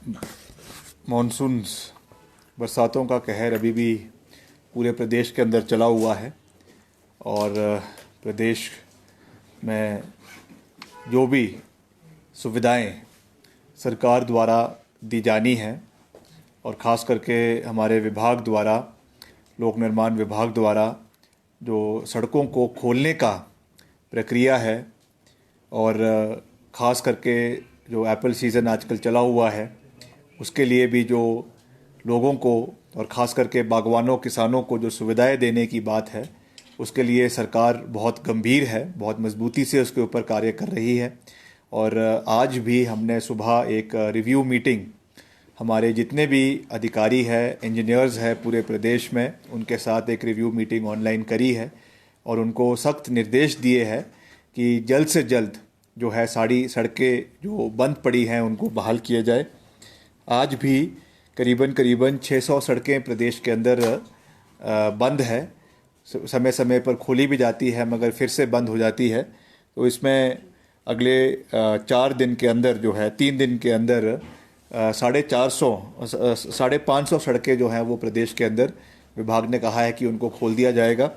Monsoons बरसातों का कहर अभी भी पूरे प्रदेश के अंदर चला हुआ है और प्रदेश में जो भी सुविधाएं सरकार द्वारा दी जानी हैं और ख़ास करके हमारे विभाग द्वारा, लोक निर्माण विभाग द्वारा जो सड़कों को खोलने का प्रक्रिया है और ख़ास करके जो एप्पल सीज़न आजकल चला हुआ है उसके लिए भी जो लोगों को और ख़ास करके बागवानों किसानों को जो सुविधाएं देने की बात है उसके लिए सरकार बहुत गंभीर है, बहुत मजबूती से उसके ऊपर कार्य कर रही है। और आज भी हमने सुबह एक रिव्यू मीटिंग हमारे जितने भी अधिकारी हैं, इंजीनियर्स हैं पूरे प्रदेश में, उनके साथ एक रिव्यू मीटिंग ऑनलाइन करी है और उनको सख्त निर्देश दिए हैं कि जल्द से जल्द जो है सारी सड़कें जो बंद पड़ी हैं उनको बहाल किया जाए। आज भी करीबन 600 सड़कें प्रदेश के अंदर बंद है, समय समय पर खोली भी जाती है मगर फिर से बंद हो जाती है। तो इसमें अगले 4 दिन के अंदर जो है 3 दिन के अंदर 550 सड़कें जो हैं वो प्रदेश के अंदर विभाग ने कहा है कि उनको खोल दिया जाएगा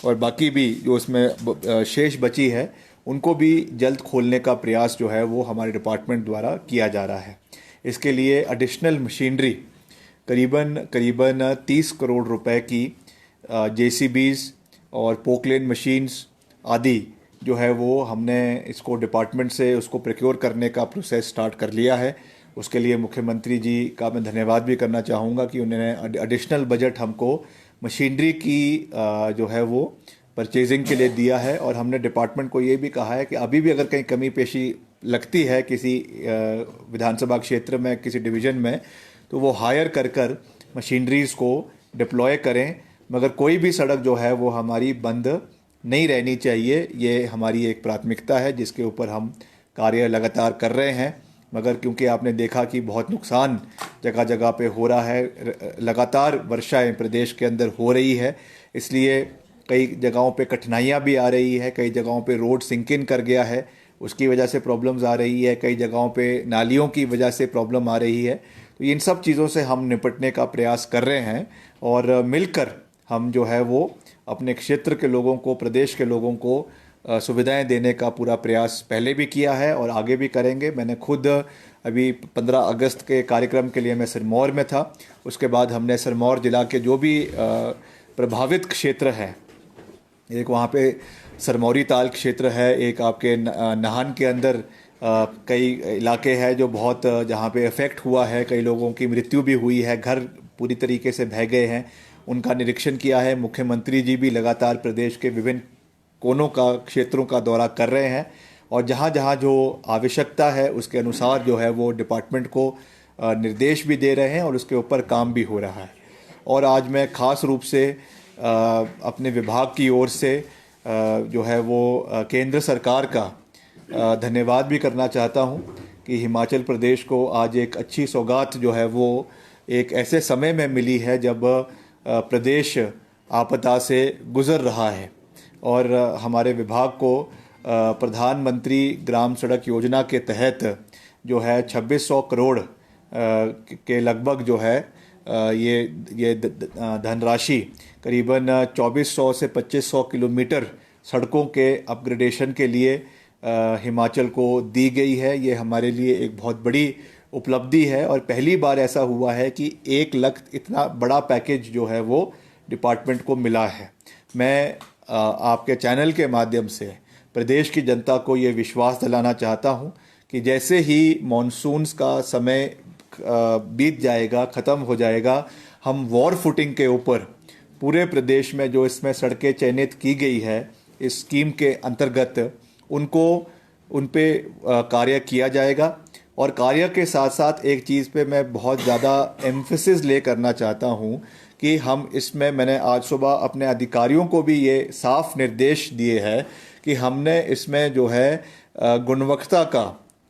और बाकी भी जो इसमें शेष बची है उनको भी जल्द खोलने का प्रयास जो है वो हमारे डिपार्टमेंट द्वारा किया जा रहा है। इसके लिए एडिशनल मशीनरी करीबन 30 करोड़ रुपए की JCBs और पोकलेन मशीन्स आदि जो है वो हमने इसको डिपार्टमेंट से उसको प्रोक्योर करने का प्रोसेस स्टार्ट कर लिया है। उसके लिए मुख्यमंत्री जी का मैं धन्यवाद भी करना चाहूँगा कि उन्होंने एडिशनल बजट हमको मशीनरी की जो है वो परचेजिंग के लिए दिया है और हमने डिपार्टमेंट को ये भी कहा है कि अभी भी अगर कहीं कमी पेशी लगती है किसी विधानसभा क्षेत्र में, किसी डिवीज़न में, तो वो हायर कर मशीनरीज़ को डिप्लॉय करें, मगर कोई भी सड़क जो है वो हमारी बंद नहीं रहनी चाहिए। ये हमारी एक प्राथमिकता है जिसके ऊपर हम कार्य लगातार कर रहे हैं। मगर क्योंकि आपने देखा कि बहुत नुकसान जगह जगह पे हो रहा है, लगातार वर्षाएं प्रदेश के अंदर हो रही है, इसलिए कई जगहों पे कठिनाइयाँ भी आ रही है, कई जगहों पे रोड सिंक इन कर गया है, उसकी वजह से प्रॉब्लम्स आ रही है, कई जगहों पे नालियों की वजह से प्रॉब्लम आ रही है। तो इन सब चीज़ों से हम निपटने का प्रयास कर रहे हैं और मिलकर हम जो है वो अपने क्षेत्र के लोगों को, प्रदेश के लोगों को सुविधाएं देने का पूरा प्रयास पहले भी किया है और आगे भी करेंगे। मैंने खुद अभी 15 अगस्त के कार्यक्रम के लिए मैं सिरमौर में था, उसके बाद हमने सिरमौर ज़िला के जो भी प्रभावित क्षेत्र हैं, एक वहाँ पे सरमौरी ताल क्षेत्र है, एक आपके नाहन के अंदर कई इलाके हैं जो बहुत जहाँ पे इफ़ेक्ट हुआ है, कई लोगों की मृत्यु भी हुई है, घर पूरी तरीके से बह गए हैं, उनका निरीक्षण किया है। मुख्यमंत्री जी भी लगातार प्रदेश के विभिन्न कोनों का, क्षेत्रों का दौरा कर रहे हैं और जहाँ जहाँ जो आवश्यकता है उसके अनुसार जो है वो डिपार्टमेंट को निर्देश भी दे रहे हैं और उसके ऊपर काम भी हो रहा है। और आज मैं ख़ास रूप से अपने विभाग की ओर से जो है वो केंद्र सरकार का धन्यवाद भी करना चाहता हूं कि हिमाचल प्रदेश को आज एक अच्छी सौगात जो है वो एक ऐसे समय में मिली है जब प्रदेश आपदा से गुज़र रहा है और हमारे विभाग को प्रधानमंत्री ग्राम सड़क योजना के तहत जो है 2600 करोड़ के लगभग जो है ये धनराशि करीबन 2400 से 2500 किलोमीटर सड़कों के अपग्रेडेशन के लिए हिमाचल को दी गई है। ये हमारे लिए एक बहुत बड़ी उपलब्धि है और पहली बार ऐसा हुआ है कि 1 लाख इतना बड़ा पैकेज जो है वो डिपार्टमेंट को मिला है। मैं आपके चैनल के माध्यम से प्रदेश की जनता को ये विश्वास दिलाना चाहता हूँ कि जैसे ही मॉनसून्स का समय बीत जाएगा, ख़त्म हो जाएगा, हम वॉर फुटिंग के ऊपर पूरे प्रदेश में जो इसमें सड़कें चयनित की गई है इस स्कीम के अंतर्गत उन पे कार्य किया जाएगा। और कार्य के साथ साथ एक चीज़ पे मैं बहुत ज़्यादा एम्फेसिस ले करना चाहता हूँ कि हम इसमें, मैंने आज सुबह अपने अधिकारियों को भी ये साफ निर्देश दिए हैं कि हमने इसमें जो है गुणवत्ता का,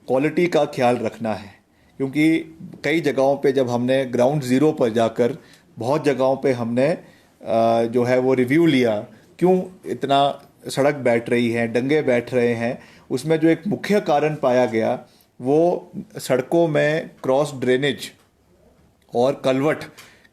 क्वालिटी का ख्याल रखना है, क्योंकि कई जगहों पे जब हमने ग्राउंड ज़ीरो पर जाकर बहुत जगहों पे हमने जो है वो रिव्यू लिया, क्यों इतना सड़क बैठ रही है, डंगे बैठ रहे हैं, उसमें जो एक मुख्य कारण पाया गया वो सड़कों में क्रॉस ड्रेनेज और कलवट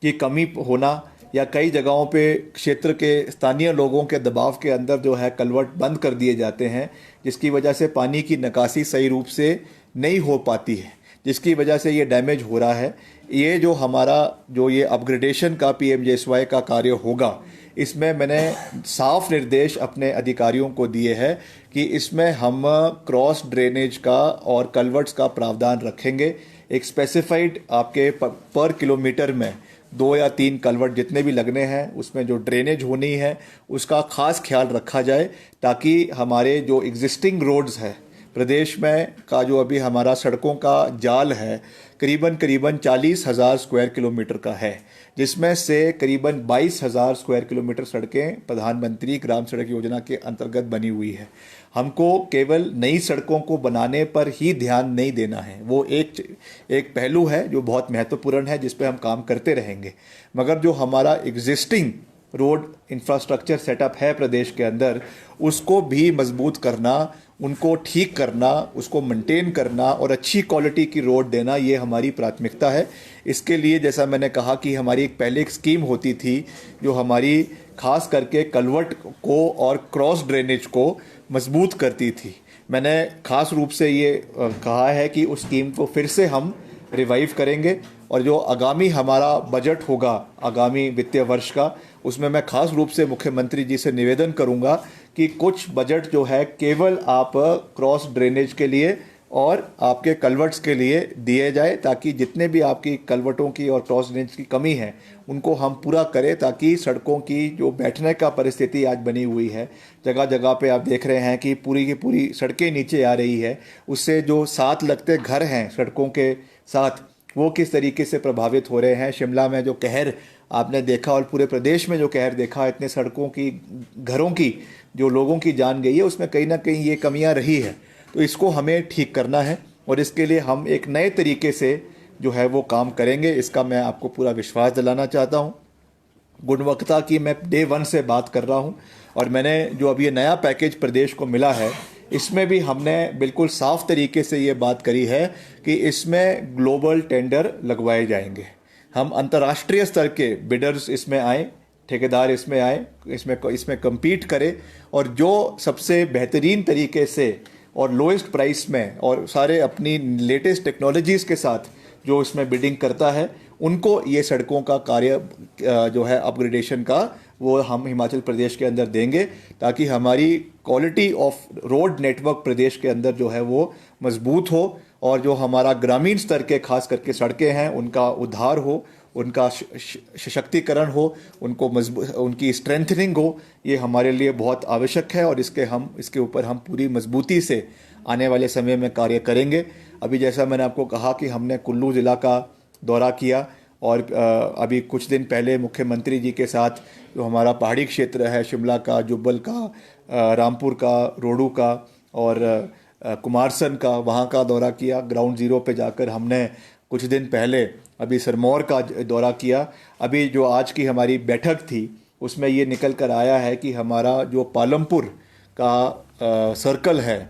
की कमी होना, या कई जगहों पे क्षेत्र के स्थानीय लोगों के दबाव के अंदर जो है कलवट बंद कर दिए जाते हैं, जिसकी वजह से पानी की निकासी सही रूप से नहीं हो पाती है, जिसकी वजह से ये डैमेज हो रहा है। ये जो हमारा जो ये अपग्रेडेशन का पीएमजेएसवाई का कार्य होगा, इसमें मैंने साफ निर्देश अपने अधिकारियों को दिए हैं कि इसमें हम क्रॉस ड्रेनेज का और कलवर्ट्स का प्रावधान रखेंगे। एक स्पेसिफाइड आपके पर किलोमीटर में 2 या 3 कलवर्ट जितने भी लगने हैं, उसमें जो ड्रेनेज होनी है उसका खास ख्याल रखा जाए, ताकि हमारे जो एग्जिस्टिंग रोड्स है प्रदेश में का, जो अभी हमारा सड़कों का जाल है करीबन 40,000 स्क्वायर किलोमीटर का है, जिसमें से करीबन 22,000 स्क्वायर किलोमीटर सड़कें प्रधानमंत्री ग्राम सड़क योजना के अंतर्गत बनी हुई है। हमको केवल नई सड़कों को बनाने पर ही ध्यान नहीं देना है, वो एक पहलू है जो बहुत महत्वपूर्ण है, जिस पे हम काम करते रहेंगे। मगर जो हमारा एग्जिस्टिंग रोड इंफ्रास्ट्रक्चर सेटअप है प्रदेश के अंदर, उसको भी मजबूत करना, उनको ठीक करना, उसको मेंटेन करना और अच्छी क्वालिटी की रोड देना, ये हमारी प्राथमिकता है। इसके लिए जैसा मैंने कहा कि हमारी पहले एक स्कीम होती थी जो हमारी खास करके कलवट को और क्रॉस ड्रेनेज को मजबूत करती थी। मैंने खास रूप से ये कहा है कि उस स्कीम को फिर से हम रिवाइव करेंगे, और जो आगामी हमारा बजट होगा आगामी वित्तीय वर्ष का, उसमें मैं खास रूप से मुख्यमंत्री जी से निवेदन करूंगा कि कुछ बजट जो है केवल आप क्रॉस ड्रेनेज के लिए और आपके कलवर्ट्स के लिए दिए जाए, ताकि जितने भी आपकी कलवर्टों की और क्रॉस ड्रेनेज की कमी है उनको हम पूरा करें, ताकि सड़कों की जो बैठने का परिस्थिति आज बनी हुई है, जगह जगह पे आप देख रहे हैं कि पूरी की पूरी सड़कें नीचे आ रही है, उससे जो साथ लगते घर हैं सड़कों के साथ, वो किस तरीके से प्रभावित हो रहे हैं। शिमला में जो कहर आपने देखा और पूरे प्रदेश में जो कहर देखा, इतने सड़कों की, घरों की जो लोगों की जान गई है, उसमें कहीं ना कहीं ये कमियां रही है। तो इसको हमें ठीक करना है, और इसके लिए हम एक नए तरीके से जो है वो काम करेंगे। इसका मैं आपको पूरा विश्वास दिलाना चाहता हूँ। गुणवत्ता की मैं डे 1 से बात कर रहा हूँ, और मैंने जो अब ये नया पैकेज प्रदेश को मिला है, इसमें भी हमने बिल्कुल साफ तरीके से ये बात करी है कि इसमें ग्लोबल टेंडर लगवाए जाएंगे। हम अंतर्राष्ट्रीय स्तर के बिडर्स इसमें आए, ठेकेदार इसमें आए, इसमें कम्पीट करें, और जो सबसे बेहतरीन तरीके से और लोएस्ट प्राइस में और सारे अपनी लेटेस्ट टेक्नोलॉजीज़ के साथ जो इसमें बिडिंग करता है, उनको ये सड़कों का कार्य जो है अपग्रेडेशन का, वो हम हिमाचल प्रदेश के अंदर देंगे, ताकि हमारी क्वालिटी ऑफ रोड नेटवर्क प्रदेश के अंदर जो है वो मजबूत हो, और जो हमारा ग्रामीण स्तर के खास करके सड़कें हैं उनका उद्धार हो, उनका सशक्तिकरण हो, उनको उनकी स्ट्रेंथनिंग हो। ये हमारे लिए बहुत आवश्यक है, और इसके ऊपर हम पूरी मजबूती से आने वाले समय में कार्य करेंगे। अभी जैसा मैंने आपको कहा कि हमने कुल्लू ज़िला का दौरा किया, और अभी कुछ दिन पहले मुख्यमंत्री जी के साथ जो हमारा पहाड़ी क्षेत्र है, शिमला का, जुब्बल का, रामपुर का, रोडू का और कुमारसन का, वहाँ का दौरा किया। ग्राउंड ज़ीरो पे जाकर हमने कुछ दिन पहले अभी सिरमौर का दौरा किया। अभी जो आज की हमारी बैठक थी उसमें ये निकल कर आया है कि हमारा जो पालमपुर का सर्कल है,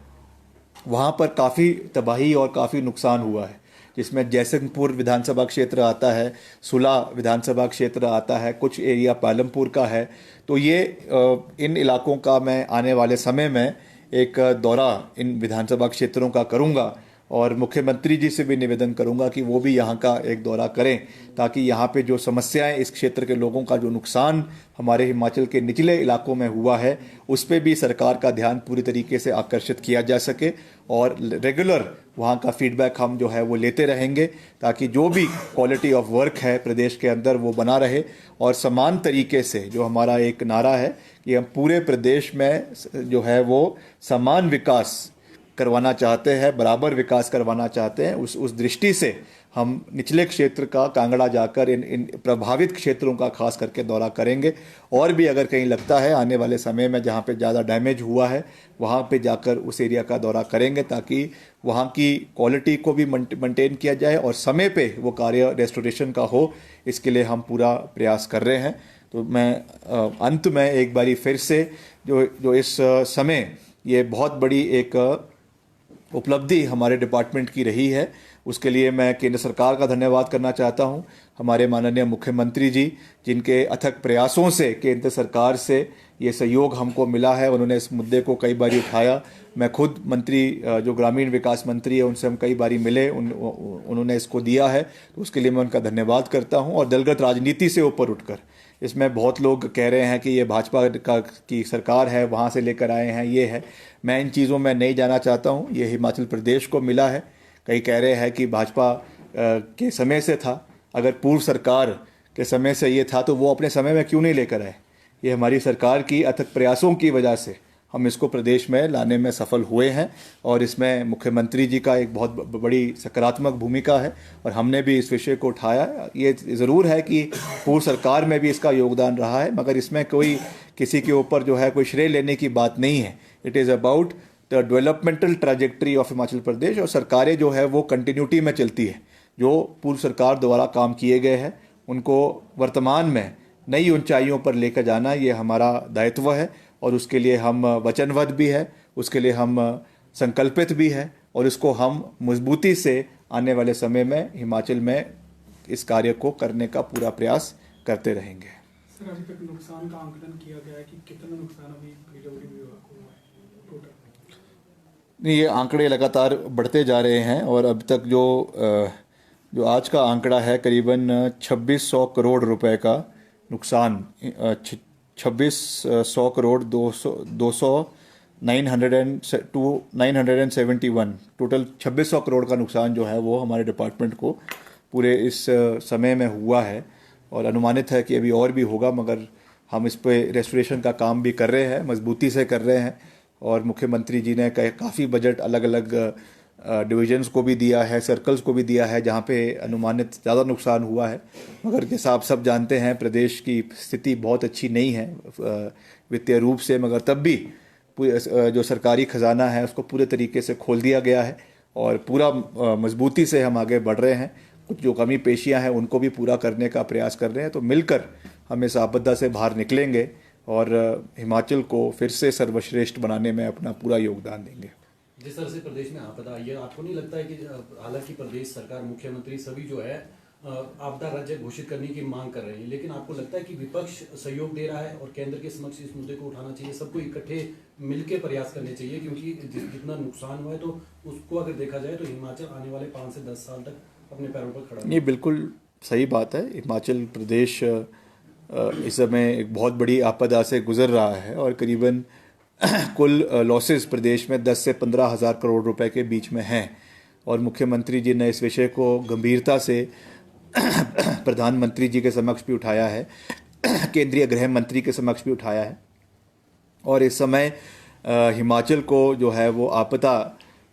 वहाँ पर काफ़ी तबाही और काफ़ी नुकसान हुआ है, जिसमें जयसिंहपुर विधानसभा क्षेत्र आता है, सुला विधानसभा क्षेत्र आता है, कुछ एरिया पालमपुर का है। तो ये इन इलाकों का मैं आने वाले समय में एक दौरा इन विधानसभा क्षेत्रों का करूँगा, और मुख्यमंत्री जी से भी निवेदन करूंगा कि वो भी यहाँ का एक दौरा करें, ताकि यहाँ पे जो समस्याएं, इस क्षेत्र के लोगों का जो नुकसान हमारे हिमाचल के निचले इलाकों में हुआ है, उस पर भी सरकार का ध्यान पूरी तरीके से आकर्षित किया जा सके, और रेगुलर वहाँ का फीडबैक हम जो है वो लेते रहेंगे, ताकि जो भी क्वालिटी ऑफ वर्क है प्रदेश के अंदर वो बना रहे। और समान तरीके से जो हमारा एक नारा है कि हम पूरे प्रदेश में जो है वो समान विकास करवाना चाहते हैं, बराबर विकास करवाना चाहते हैं, उस दृष्टि से हम निचले क्षेत्र का कांगड़ा जाकर इन प्रभावित क्षेत्रों का खास करके दौरा करेंगे। और भी अगर कहीं लगता है आने वाले समय में जहाँ पे ज़्यादा डैमेज हुआ है, वहाँ पे जाकर उस एरिया का दौरा करेंगे, ताकि वहाँ की क्वालिटी को भी मेंटेन किया जाए और समय पे वो कार्य रेस्टोरेशन का हो। इसके लिए हम पूरा प्रयास कर रहे हैं। तो मैं अंत में एक बारी फिर से जो इस समय ये बहुत बड़ी एक उपलब्धि हमारे डिपार्टमेंट की रही है। उसके लिए मैं केंद्र सरकार का धन्यवाद करना चाहता हूं, हमारे माननीय मुख्यमंत्री जी, जिनके अथक प्रयासों से केंद्र सरकार से ये सहयोग हमको मिला है। उन्होंने इस मुद्दे को कई बार उठाया। मैं खुद मंत्री, जो ग्रामीण विकास मंत्री है, उनसे हम कई बार मिले, उन्होंने इसको दिया है, तो उसके लिए मैं उनका धन्यवाद करता हूं। और दलगत राजनीति से ऊपर उठकर, इसमें बहुत लोग कह रहे हैं कि ये भाजपा की सरकार है, वहाँ से लेकर आए हैं, ये है। मैं इन चीज़ों में नहीं जाना चाहता हूँ। ये हिमाचल प्रदेश को मिला है। कई कह रहे हैं कि भाजपा के समय से था। अगर पूर्व सरकार के समय से ये था तो वो अपने समय में क्यों नहीं लेकर आए? ये हमारी सरकार की अथक प्रयासों की वजह से हम इसको प्रदेश में लाने में सफल हुए हैं, और इसमें मुख्यमंत्री जी का एक बहुत बड़ी सकारात्मक भूमिका है, और हमने भी इस विषय को उठाया। ये ज़रूर है कि पूर्व सरकार में भी इसका योगदान रहा है, मगर इसमें कोई किसी के ऊपर जो है कोई श्रेय लेने की बात नहीं है। It is about the developmental trajectory of Himachal Pradesh, और सरकारें जो है वो कंटिन्यूटी में चलती है। जो पूर्व सरकार द्वारा काम किए गए हैं उनको वर्तमान में नई ऊंचाइयों पर लेकर जाना, ये हमारा दायित्व है, और उसके लिए हम वचनबद्ध भी है, उसके लिए हम संकल्पित भी है, और इसको हम मजबूती से आने वाले समय में हिमाचल में इस कार्य को करने का पूरा प्रयास करते रहेंगे। सर, अभी तक नुकसान का आंकलन किया गया है कि कितना नुकसान अभी पीडब्ल्यूडी विभाग को हुआ है टोटल? नहीं, ये आंकड़े लगातार बढ़ते जा रहे हैं, और अब तक जो आज का आंकड़ा है करीबन 2600 करोड़ रुपए का नुकसान, 2600 करोड़ 971 टोटल 2600 करोड़ का नुकसान जो है वो हमारे डिपार्टमेंट को पूरे इस समय में हुआ है, और अनुमानित है कि अभी और भी होगा, मगर हम इस पे रेस्टोरेशन का काम भी कर रहे हैं, मजबूती से कर रहे हैं। और मुख्यमंत्री जी ने काफ़ी बजट अलग अलग डिविजन्स को भी दिया है, सर्कल्स को भी दिया है, जहाँ पे अनुमानित ज़्यादा नुकसान हुआ है। मगर जैसा आप सब जानते हैं, प्रदेश की स्थिति बहुत अच्छी नहीं है वित्तीय रूप से, मगर तब भी जो सरकारी खजाना है उसको पूरे तरीके से खोल दिया गया है, और पूरा मजबूती से हम आगे बढ़ रहे हैं। कुछ जो कमी पेशियाँ हैं उनको भी पूरा करने का प्रयास कर रहे हैं। तो मिलकर हम इस आपदा से बाहर निकलेंगे और हिमाचल को फिर से सर्वश्रेष्ठ बनाने में अपना पूरा योगदान देंगे। जिस तरह से प्रदेश में आपदा आई है, आपको नहीं लगता है कि हालांकि प्रदेश सरकार, मुख्यमंत्री सभी जो है आपदा राज्य घोषित करने की मांग कर रहे हैं, लेकिन आपको लगता है कि विपक्ष सहयोग दे रहा है और केंद्र के समक्ष इस मुद्दे को उठाना चाहिए, सबको इकट्ठे मिलकर प्रयास करने चाहिए? क्योंकि जितना नुकसान हुआ है तो उसको अगर देखा जाए तो हिमाचल आने वाले 5 से 10 साल तक अपने पैरों पर खड़ा है। ये बिल्कुल सही बात है। हिमाचल प्रदेश इस समय एक बहुत बड़ी आपदा से गुजर रहा है, और करीबन कुल लॉसेस प्रदेश में 10 से 15 हज़ार करोड़ रुपए के बीच में हैं, और मुख्यमंत्री जी ने इस विषय को गंभीरता से प्रधानमंत्री जी के समक्ष भी उठाया है, केंद्रीय गृह मंत्री के समक्ष भी उठाया है, और इस समय हिमाचल को जो है वो आपदा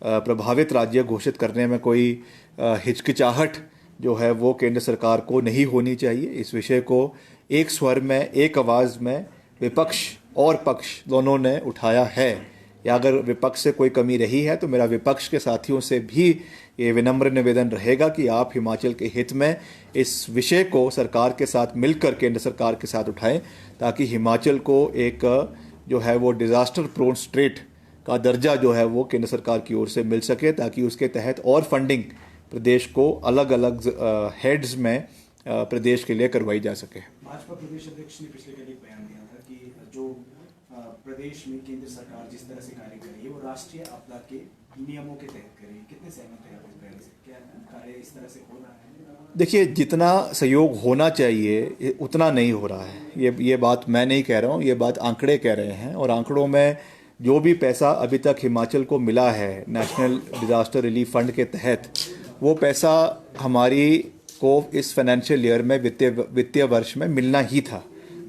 प्रभावित राज्य घोषित करने में कोई हिचकिचाहट जो है वो केंद्र सरकार को नहीं होनी चाहिए। इस विषय को एक स्वर में, एक आवाज़ में विपक्ष और पक्ष दोनों ने उठाया है, या अगर विपक्ष से कोई कमी रही है तो मेरा विपक्ष के साथियों से भी ये विनम्र निवेदन रहेगा कि आप हिमाचल के हित में इस विषय को सरकार के साथ मिलकर केंद्र सरकार के साथ उठाएं, ताकि हिमाचल को एक जो है वो डिज़ास्टर प्रोन स्टेट का दर्जा जो है वो केंद्र सरकार की ओर से मिल सके, ताकि उसके तहत और फंडिंग प्रदेश को अलग अलग हेड्स में प्रदेश के लिए करवाई जा सके। भाजपा प्रदेश अध्यक्ष ने पिछले कल एक बयान दिया था कि जो प्रदेश में केंद्र सरकार जिस तरह से कार्य कर रही है वो राष्ट्रीय आपदा के नियमों के तहत कर रही है। कितने सहमत है आप इस बयान से? क्या कार्य इस तरह से हो रहा है? देखिए, जितना सहयोग होना चाहिए उतना नहीं हो रहा है। ये बात मैं नहीं कह रहा हूँ, ये बात आंकड़े कह रहे हैं, और आंकड़ों में जो भी पैसा अभी तक हिमाचल को मिला है नेशनल डिज़ास्टर रिलीफ फंड के तहत, वो पैसा हमारी को इस फाइनेंशियल ईयर में वित्तीय वर्ष में मिलना ही था,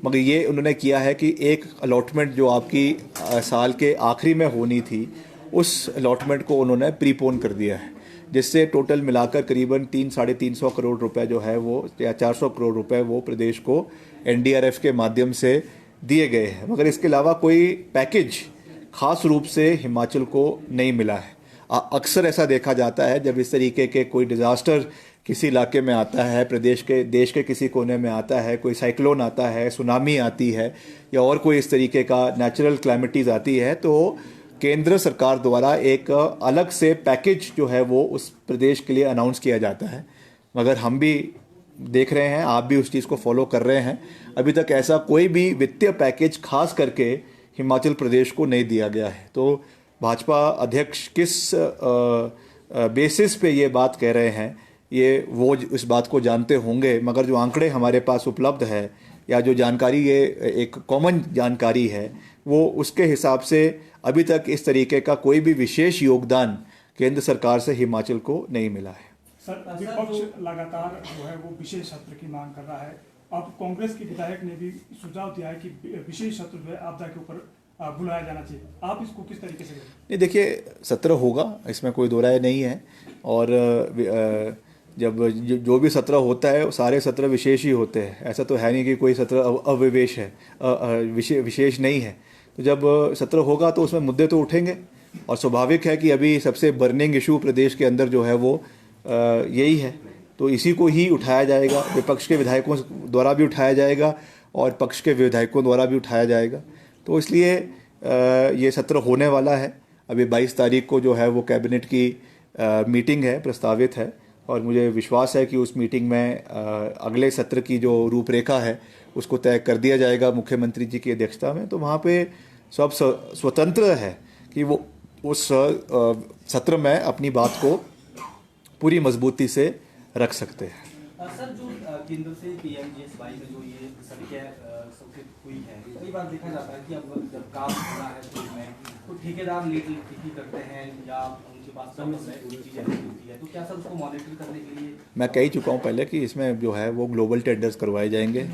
मगर ये उन्होंने किया है कि एक अलॉटमेंट जो आपकी साल के आखिरी में होनी थी, उस अलॉटमेंट को उन्होंने प्रीपोन कर दिया है, जिससे टोटल मिलाकर करीबन 300-350 करोड़ रुपए जो है वो, या 400 करोड़ रुपए वो प्रदेश को NDRF के माध्यम से दिए गए हैं। मगर इसके अलावा कोई पैकेज खास रूप से हिमाचल को नहीं मिला है। अक्सर ऐसा देखा जाता है जब इस तरीके के कोई डिज़ास्टर किसी इलाके में आता है, देश के किसी कोने में आता है, कोई साइक्लोन आता है, सुनामी आती है, या और कोई इस तरीके का नेचुरल क्लैमिटीज़ आती है, तो केंद्र सरकार द्वारा एक अलग से पैकेज जो है वो उस प्रदेश के लिए अनाउंस किया जाता है, मगर हम भी देख रहे हैं, आप भी उस चीज़ को फॉलो कर रहे हैं, अभी तक ऐसा कोई भी वित्तीय पैकेज खास करके हिमाचल प्रदेश को नहीं दिया गया है। तो भाजपा अध्यक्ष किस बेसिस पे ये बात कह रहे हैं, ये वो इस बात को जानते होंगे, मगर जो आंकड़े हमारे पास उपलब्ध है या जो जानकारी ये एक कॉमन जानकारी है, वो उसके हिसाब से अभी तक इस तरीके का कोई भी विशेष योगदान केंद्र सरकार से हिमाचल को नहीं मिला है। सर, विपक्ष लगातार जो है वो विशेष सत्र की मांग कर रहा है। अब कांग्रेस के विधायक ने भी सुझाव दिया है कि विशेष सत्र जो है आपदा के ऊपर बुलाया जाना चाहिए। आप इसको किस तरीके से नहीं, देखिए, सत्र होगा, इसमें कोई दो राय नहीं है, और जब जो भी सत्र होता है सारे सत्र विशेष ही होते हैं। ऐसा तो है नहीं कि कोई सत्र अविशेष है, विशेष नहीं है। तो जब सत्र होगा तो उसमें मुद्दे तो उठेंगे, और स्वाभाविक है कि अभी सबसे बर्निंग इशू प्रदेश के अंदर जो है वो यही है, तो इसी को ही उठाया जाएगा। विपक्ष के विधायकों द्वारा भी उठाया जाएगा और पक्ष के विधायकों द्वारा भी उठाया जाएगा। तो इसलिए ये सत्र होने वाला है। अभी 22 तारीख को जो है वो कैबिनेट की मीटिंग है, प्रस्तावित है, और मुझे विश्वास है कि उस मीटिंग में अगले सत्र की जो रूपरेखा है उसको तय कर दिया जाएगा मुख्यमंत्री जी की अध्यक्षता में। तो वहाँ पे सब स्वतंत्र है कि वो उस सत्र में अपनी बात को पूरी मजबूती से रख सकते हैं। सर, जो केंद्र से पीएमजीएसवाई में जो ये सड़कें स्वीकृत हुई है, कई बार देखा जाता है कि अब जब काम हो रहा है स्कूल में तो ठेकेदार लेट ही करते हैं या उनके पास समय से पूरी चीज़ें नहीं होती है, तो क्या सर उसको मॉनिटर करने के लिए? मैं कह चुका हूँ पहले कि इसमें जो है वो ग्लोबल टेंडर्स करवाए जाएंगे,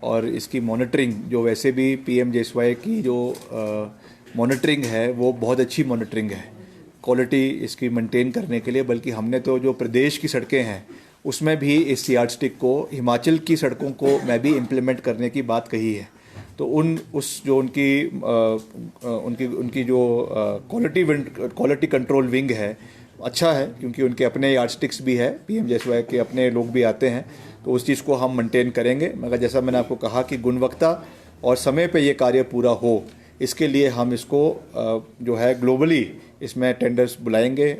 और इसकी मॉनिटरिंग जो वैसे भी पीएमजीएसवाई की जो मॉनिटरिंग है वो बहुत अच्छी मॉनिटरिंग है, क्वालिटी इसकी मेंटेन करने के लिए। बल्कि हमने तो जो प्रदेश की सड़कें हैं उसमें भी इस यार्डस्टिक को हिमाचल की सड़कों को मैं भी इम्प्लीमेंट करने की बात कही है। तो उनकी जो क्वालिटी कंट्रोल विंग है अच्छा है, क्योंकि उनके अपने यार्डस्टिक्स भी है, पीएमजीएसवाई के अपने लोग भी आते हैं, तो उस चीज़ को हम मेंटेन करेंगे। मगर जैसा मैंने आपको कहा कि गुणवत्ता और समय पे ये कार्य पूरा हो, इसके लिए हम इसको जो है ग्लोबली इसमें टेंडर्स बुलाएंगे,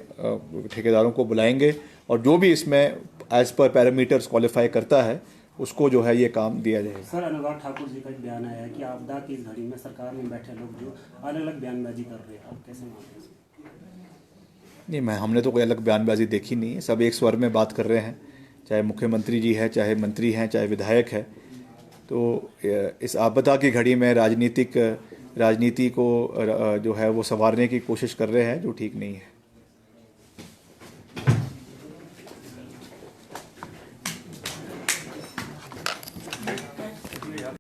ठेकेदारों को बुलाएंगे, और जो भी इसमें एज पर पैरामीटर्स क्वालिफाई करता है उसको जो है ये काम दिया जाएगा। सर, अनुराग ठाकुर जी का एक बयान आया है कि आपदा की इस घड़ी में सरकार में बैठे लोग जो अलग अलग बयानबाजी कर रहे हैं, आप कैसे मानते हैं? नहीं, हमने तो कोई अलग बयानबाजी देखी नहीं है, सब एक स्वर में बात कर रहे हैं, चाहे मुख्यमंत्री जी है, चाहे मंत्री हैं, चाहे विधायक है। तो इस आपदा की घड़ी में राजनीति को जो है वो संवारने की कोशिश कर रहे हैं, जो ठीक नहीं है।